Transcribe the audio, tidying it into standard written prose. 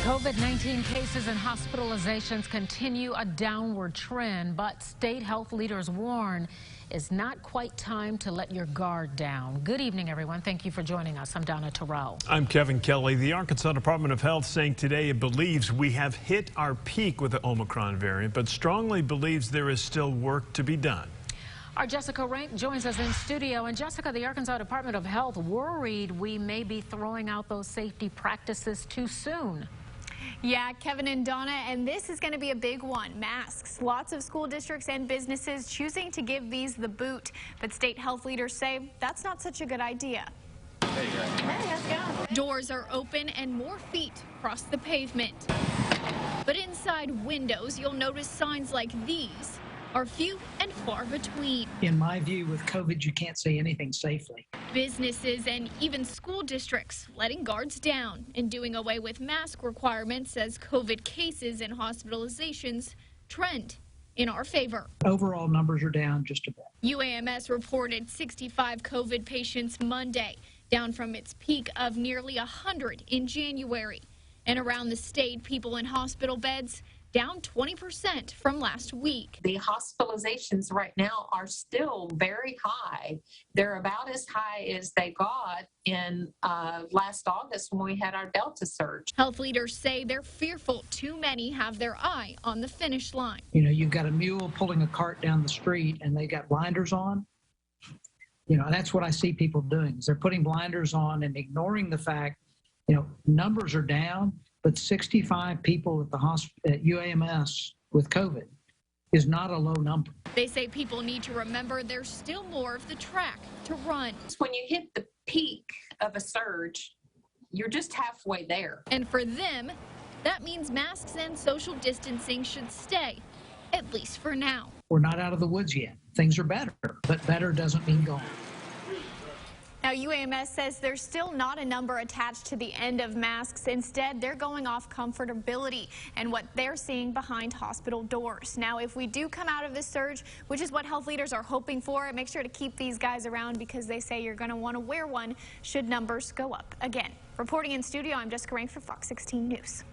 COVID-19 cases and hospitalizations continue a downward trend, but state health leaders warn it's not quite time to let your guard down. Good evening, everyone. Thank you for joining us. I'm Donna Terrell. I'm Kevin Kelly. The Arkansas Department of Health saying today it believes we have hit our peak with the Omicron variant, but strongly believes there is still work to be done. Our Jessica Rank joins us in studio. And Jessica, the Arkansas Department of Health worried we may be throwing out those safety practices too soon. Yeah, Kevin and Donna, and this is going to be a big one. Masks. Lots of school districts and businesses choosing to give these the boot, but state health leaders say that's not such a good idea. Hey, how's it going? Doors are open and more feet cross the pavement. But inside windows, you'll notice signs like these are few and far between. In my view, with COVID, you can't say anything safely. Businesses and even school districts letting guards down and doing away with mask requirements as COVID cases and hospitalizations trend in our favor. Overall numbers are down just a bit. UAMS reported 65 COVID patients Monday, down from its peak of nearly 100 in January. And around the state, people in hospital beds down 20% from last week. The hospitalizations right now are still very high. They're about as high as they got in last August when we had our Delta surge. Health leaders say they're fearful too many have their eye on the finish line. You know, you've got a mule pulling a cart down the street and they got blinders on. You know, that's what I see people doing, is they're putting blinders on and ignoring the fact, you know, numbers are down, but 65 people at the at UAMS with COVID is not a low number. They say people need to remember there's still more of the track to run. When you hit the peak of a surge, you're just halfway there. And for them, that means masks and social distancing should stay, at least for now. We're not out of the woods yet. Things are better, but better doesn't mean gone. Now, UAMS says there's still not a number attached to the end of masks. Instead, they're going off comfortability and what they're seeing behind hospital doors. Now, if we do come out of this surge, which is what health leaders are hoping for, make sure to keep these guys around because they say you're going to want to wear one should numbers go up again. Reporting in studio, I'm Jessica Rank for Fox 16 News.